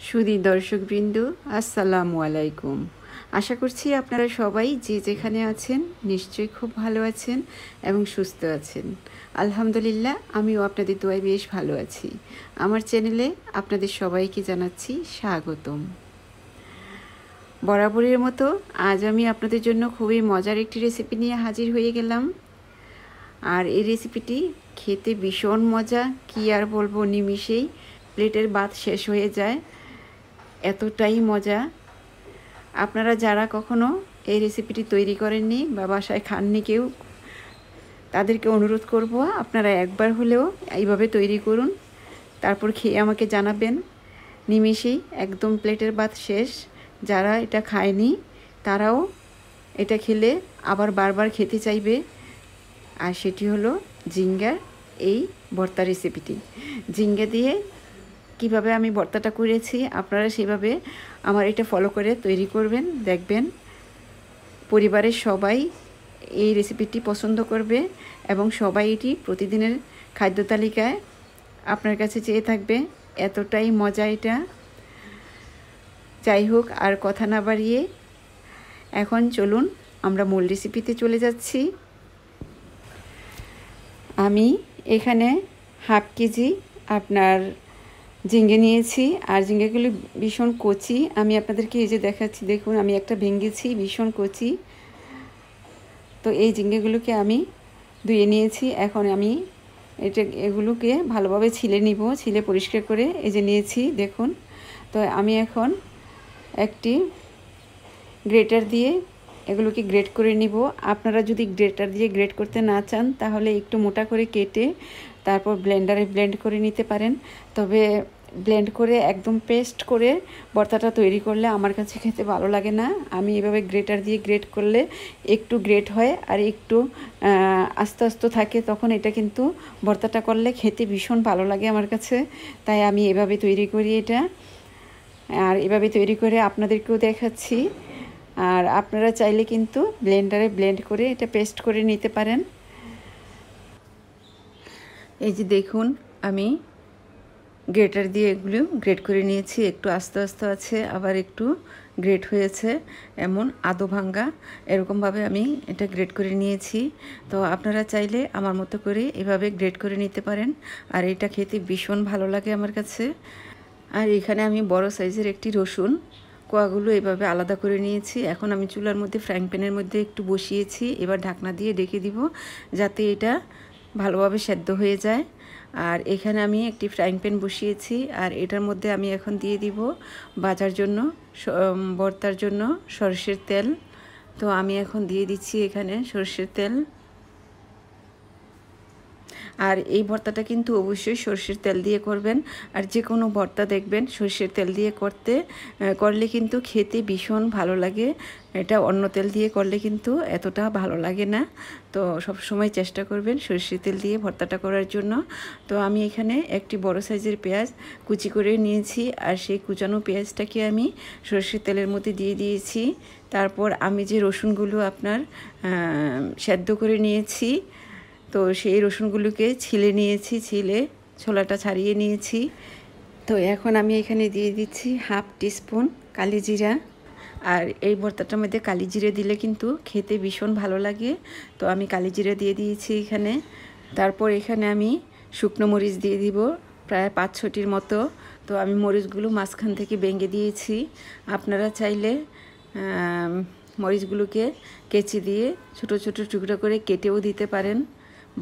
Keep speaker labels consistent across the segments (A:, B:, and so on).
A: সুধী দর্শকবৃন্দ, আসসালামু আলাইকুম। আশা করছি আপনারা সবাই যে যেখানে আছেন নিশ্চয়ই খুব ভালো আছেন এবং সুস্থ আছেন। আলহামদুলিল্লাহ, আমিও আপনাদের দোয়ায় বেশ ভালো আছি। আমার চ্যানেলে আপনাদের সবাইকে জানাচ্ছি স্বাগতম। বরাবরের মতো আজ আমি আপনাদের জন্য খুবই মজার একটি রেসিপি নিয়ে হাজির হয়ে গেলাম। আর এই রেসিপিটি খেতে ভীষণ মজা, কি আর বলবো, নিমিষেই প্লেটের ভাত শেষ হয়ে যায়, এতটাই মজা। আপনারা যারা কখনো এই রেসিপিটি তৈরি করেননি বা বাসায় খাননি কেউ, তাদেরকে অনুরোধ করব আপনারা একবার হলেও এইভাবে তৈরি করুন, তারপর খেয়ে আমাকে জানাবেন। নিমিষেই একদম প্লেটের ভাত শেষ। যারা এটা খায়নি তারাও এটা খেলে আবার বারবার খেতে চাইবে। আর সেটি হলো ঝিঙ্গার এই ভর্তা রেসিপিটি। ঝিঙ্গা দিয়ে কিভাবে আমি ভর্তাটা করেছি আপনারা সেভাবে আমার এটা ফলো করে তৈরি করবেন, দেখবেন পরিবারের সবাই এই রেসিপিটি পছন্দ করবে এবং সবাই এটি প্রতিদিনের খাদ্য তালিকায় আপনার কাছে চেয়ে থাকবে, এতটাই মজা এটা। যাই হোক, আর কথা না বাড়িয়ে এখন চলুন আমরা মূল রেসিপিতে চলে যাচ্ছি। আমি এখানে হাফ কেজি আপনার ঝিঙ্গে নিয়েছি, আর ঝিঙ্গেগুলি ভীষণ কচি। আমি আপনাদেরকে এই যে দেখাচ্ছি, দেখুন আমি একটা ভেঙেছি, ভীষণ কচি। তো এই ঝিঙ্গেগুলোকে আমি ধুয়ে নিয়েছি। এখন আমি এগুলোকে ভালোভাবে ছিলে নিব, ছিলে পরিষ্কার করে এই যে নিয়েছি, দেখুন। তো আমি এখন একটি গ্রেটার দিয়ে এগুলোকে গ্রেট করে নিব। আপনারা যদি গ্রেটার দিয়ে গ্রেট করতে না চান তাহলে একটু মোটা করে কেটে তারপর ব্লেন্ডারে ব্লেন্ড করে নিতে পারেন। তবে ব্লেন্ড করে একদম পেস্ট করে ভর্তাটা তৈরি করলে আমার কাছে খেতে ভালো লাগে না। আমি এভাবে গ্রেটার দিয়ে গ্রেট করলে একটু গ্রেট হয় আর একটু আস্তে আস্তে থাকে, তখন এটা কিন্তু ভর্তাটা করলে খেতে ভীষণ ভালো লাগে আমার কাছে। তাই আমি এভাবে তৈরি করি এটা, আর এভাবে তৈরি করে আপনাদেরকেও দেখাচ্ছি। আর আপনারা চাইলে কিন্তু ব্লেন্ডারে ব্লেন্ড করে এটা পেস্ট করে নিতে পারেন। এই যে দেখুন, আমি গ্রেটার দিয়ে এগুলো গ্রেট করে নিয়েছি। একটু আস্তে আস্তে আছে, আবার একটু গ্রেট হয়েছে, এমন আধো ভাঙ্গা এরকমভাবে আমি এটা গ্রেট করে নিয়েছি। তো আপনারা চাইলে আমার মতো করে এভাবে গ্রেট করে নিতে পারেন, আর এটা খেতে ভীষণ ভালো লাগে আমার কাছে। আর এখানে আমি বড় সাইজের একটি রসুন কোয়াগুলো এভাবে আলাদা করে নিয়েছি। এখন আমি চুলার মধ্যে ফ্রাইং প্যানের মধ্যে একটু বসিয়েছি, এবার ঢাকনা দিয়ে ঢেকে দিব যাতে এটা ভালোভাবে সেদ্ধ হয়ে যায়। আর এখানে আমি একটি ফ্রাইং প্যান বসিয়েছি, আর এটার মধ্যে আমি এখন দিয়ে দিব ভাজার জন্য ভর্তার জন্য সরষের তেল। তো আমি এখন দিয়ে দিচ্ছি এখানে সরষের তেল। আর এই ভর্তাটা কিন্তু অবশ্যই সরষের তেল দিয়ে করবেন। আর যে কোনো ভর্তা দেখবেন সরষের তেল দিয়ে করলে কিন্তু খেতে ভীষণ ভালো লাগে। এটা অন্য তেল দিয়ে করলে কিন্তু এতটা ভালো লাগে না। তো সব সময় চেষ্টা করবেন সরষের তেল দিয়ে ভর্তাটা করার জন্য। তো আমি এখানে একটি বড় সাইজের পেঁয়াজ কুচি করে নিয়েছি, আর সেই কুচানো পেঁয়াজটাকে আমি সরষের তেলের মধ্যে দিয়ে দিয়েছি। তারপর আমি যে রসুনগুলো আপনার সেদ্ধ করে নিয়েছি, তো সেই রসুনগুলোকে ছিলে নিয়েছি, ছিলে ছোলাটা ছাড়িয়ে নিয়েছি। তো এখন আমি এখানে দিয়ে দিচ্ছি হাফ টিস্পুন কালি জিরা। আর এই ভর্তাটার মধ্যে কালি জিরে দিলে কিন্তু খেতে ভীষণ ভালো লাগে। তো আমি কালি জিরে দিয়ে দিয়েছি এখানে। তারপর এখানে আমি শুকনো মরিচ দিয়ে দিব প্রায় 5-6টির মতো। তো আমি মরিচগুলো মাঝখান থেকে ভেঙে দিয়েছি। আপনারা চাইলে মরিচগুলোকে কেচি দিয়ে ছোট ছোট টুকরো করে কেটেও দিতে পারেন,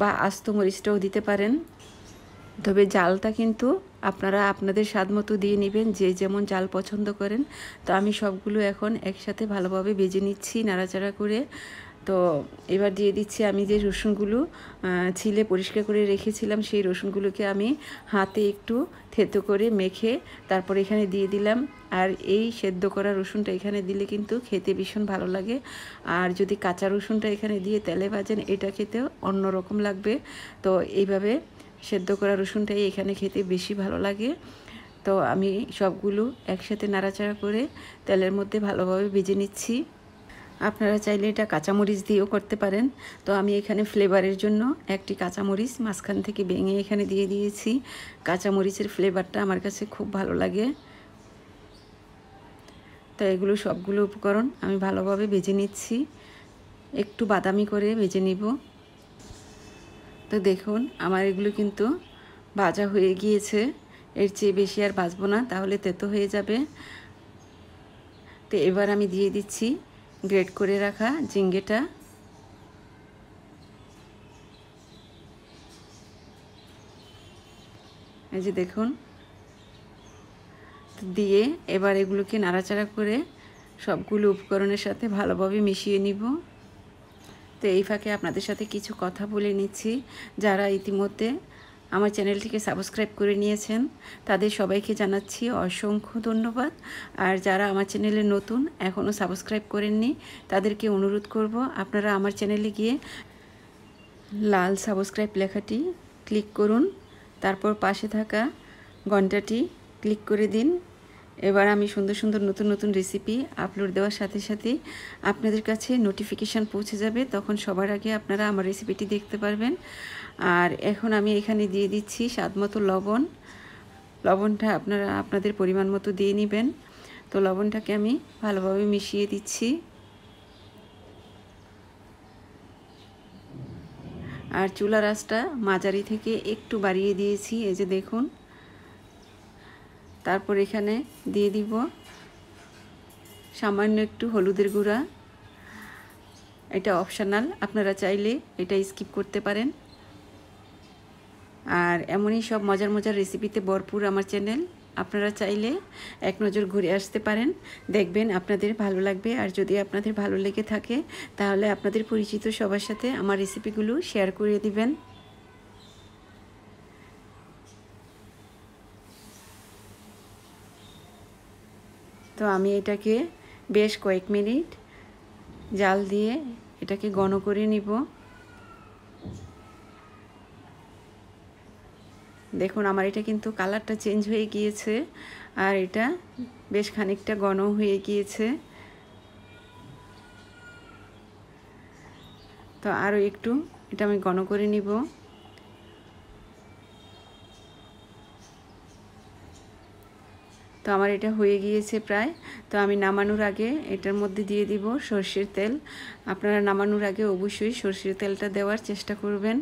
A: বা আস্ত মরিচটাও দিতে পারেন। তবে জালটা কিন্তু আপনারা আপনাদের স্বাদ মতো দিয়ে নেবেন, যে যেমন জাল পছন্দ করেন। তো আমি সবগুলো এখন একসাথে ভালোভাবে ভেজে নিচ্ছি নাড়াচাড়া করে। তো এবার দিয়ে দিচ্ছি আমি যে রসুনগুলো ছিলে পরিষ্কার করে রেখেছিলাম, সেই রসুনগুলোকে আমি হাতে একটু থেতো করে মেখে তারপর এখানে দিয়ে দিলাম। আর এই সেদ্ধ করা রসুনটা এখানে দিলে কিন্তু খেতে ভীষণ ভালো লাগে। আর যদি কাঁচা রসুনটা এখানে দিয়ে তেলে ভাজেন, এটা খেতে অন্যরকম লাগবে। তো এইভাবে সেদ্ধ করা রসুনটাই এখানে খেতে বেশি ভালো লাগে। তো আমি সবগুলো একসাথে নাড়াচাড়া করে তেলের মধ্যে ভালোভাবে ভেজে নিচ্ছি। আপনারা চাইলে এটা কাঁচামরিচ দিয়েও করতে পারেন। তো আমি এখানে ফ্লেভারের জন্য একটি কাঁচামরিচ মাঝখান থেকে ভেঙে এখানে দিয়ে দিয়েছি। কাঁচামরিচের ফ্লেভারটা আমার কাছে খুব ভালো লাগে। তো এগুলো সবগুলো উপকরণ আমি ভালোভাবে ভেজে নিচ্ছি, একটু বাদামি করে ভেজে নিব। তো দেখুন আমার এগুলো কিন্তু ভাজা হয়ে গিয়েছে, এর চেয়ে বেশি আর ভাজবো না, তাহলে তেতো হয়ে যাবে। তো এবার আমি দিয়ে দিচ্ছি গ্রেট করে রাখা ঝিঙ্গেটা। এই যে দেখুন, দিয়ে এবার এগুলোকে নাড়াচাড়া করে সবগুলো উপকরণের সাথে ভালোভাবে মিশিয়ে নিব। তো এই ফাঁকে আপনাদের সাথে কিছু কথা বলে নিচ্ছি। যারা ইতিমধ্যে আমার চ্যানেলটিকে সাবস্ক্রাইব করে নিয়েছেন তাদের সবাইকে জানাচ্ছি অসংখ্য ধন্যবাদ। আর যারা আমার চ্যানেলে নতুন, এখনও সাবস্ক্রাইব করেননি, তাদেরকে অনুরোধ করব আপনারা আমার চ্যানেলে গিয়ে লাল সাবস্ক্রাইব লেখাটি ক্লিক করুন, তারপর পাশে থাকা ঘন্টাটি ক্লিক করে দিন। এবার আমি সুন্দর সুন্দর নতুন নতুন রেসিপি আপলোড দেওয়ার সাথে সাথে আপনাদের কাছে নোটিফিকেশান পৌঁছে যাবে, তখন সবার আগে আপনারা আমার রেসিপিটি দেখতে পারবেন। আর এখন আমি এখানে দিয়ে দিচ্ছি স্বাদমতো লবণ। লবণটা আপনারা আপনাদের পরিমাণ মতো দিয়ে নেবেন। তো লবণটাকে আমি ভালোভাবে মিশিয়ে দিচ্ছি। আর চুলার আঁচটা মাঝারি থেকে একটু বাড়িয়ে দিয়েছি, এই যে দেখুন। তারপর এখানে দিয়ে দিব সামান্য একটু হলুদের গুঁড়া। এটা অপশনাল, আপনারা চাইলে এটা স্কিপ করতে পারেন। আর এমনই সব মজার মজার রেসিপিতে ভরপুর আমার চ্যানেল, আপনারা চাইলে এক নজর ঘুরে আসতে পারেন, দেখবেন আপনাদের ভালো লাগবে। আর যদি আপনাদের ভালো লেগে থাকে তাহলে আপনাদের পরিচিত সবার সাথে আমার রেসিপিগুলো শেয়ার করে দিবেন। তো আমি এটাকে বেশ কয়েক মিনিট জাল দিয়ে এটাকে ঘন করে নিব। দেখুন আমার এটা কিন্তু কালারটা চেঞ্জ হয়ে গিয়েছে, আর এটা বেশ খানিকটা ঘন হয়ে গিয়েছে। তো আরও একটু এটা আমি ঘন করে নিব। তো আমার এটা হয়ে গিয়েছে প্রায়। তো আমি নামানোর আগে এটার মধ্যে দিয়ে দিব সরষের তেল। আপনারা নামানোর আগে অবশ্যই সরষের তেলটা দেওয়ার চেষ্টা করবেন।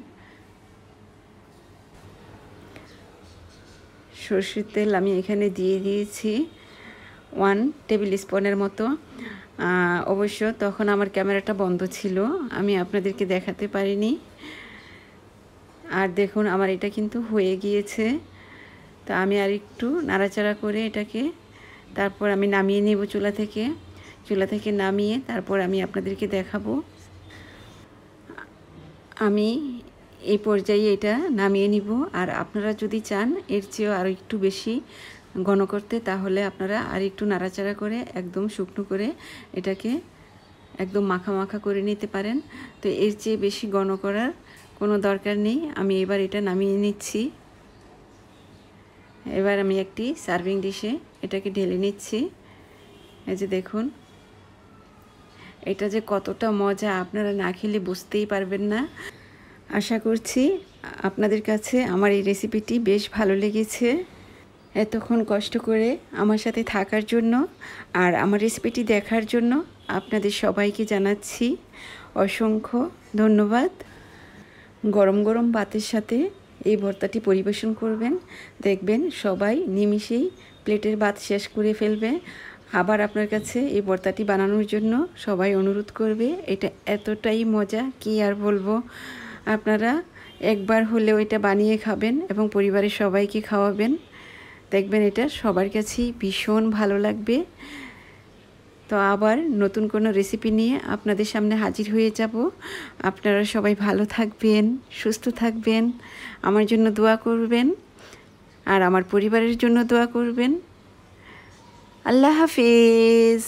A: সরষের তেল আমি এখানে দিয়ে দিয়েছি 1 টেবিল স্পুনের মতো। অবশ্য তখন আমার ক্যামেরাটা বন্ধ ছিল, আমি আপনাদেরকে দেখাতে পারিনি। আর দেখুন আমার এটা কিন্তু হয়ে গিয়েছে। তো আমি আর একটু নাড়াচাড়া করে এটাকে তারপর আমি নামিয়ে নেব চুলা থেকে নামিয়ে তারপর আমি আপনাদেরকে দেখাবো। আমি এই পর্যায়ে এটা নামিয়ে নিব। আর আপনারা যদি চান এর চেয়েও আরও একটু বেশি ঘন করতে, তাহলে আপনারা আর একটু নাড়াচাড়া করে একদম শুকনো করে এটাকে একদম মাখা মাখা করে নিতে পারেন। তো এর চেয়ে বেশি ঘন করার কোনো দরকার নেই। আমি এবার এটা নামিয়ে নিচ্ছি। এবার আমি একটি সার্ভিং ডিশে এটাকে ঢেলে নিচ্ছি। এই যে দেখুন, এটা যে কতটা মজা আপনারা না খেলে বুঝতেই পারবেন না। আশা করছি আপনাদের কাছে আমার এই রেসিপিটি বেশ ভালো লেগেছে। এতক্ষণ কষ্ট করে আমার সাথে থাকার জন্য আর আমার রেসিপিটি দেখার জন্য আপনাদের সবাইকে জানাচ্ছি অসংখ্য ধন্যবাদ। গরম গরম ভাতের সাথে এই ভর্তাটি পরিবেশন করবেন, দেখবেন সবাই নিমিষেই প্লেটের ভাত শেষ করে ফেলবে। আবার আপনার কাছে এই ভর্তাটি বানানোর জন্য সবাই অনুরোধ করবে। এটা এতটাই মজা কি আর বলবো। আপনারা একবার হলেও এটা বানিয়ে খাবেন এবং পরিবারের সবাইকে খাওয়াবেন, দেখবেন এটা সবার কাছেই ভীষণ ভালো লাগবে। তো আবার নতুন কোনো রেসিপি নিয়ে আপনাদের সামনে হাজির হয়ে যাব। আপনারা সবাই ভালো থাকবেন, সুস্থ থাকবেন, আমার জন্য দোয়া করবেন আর আমার পরিবারের জন্য দোয়া করবেন। আল্লাহ হাফেজ।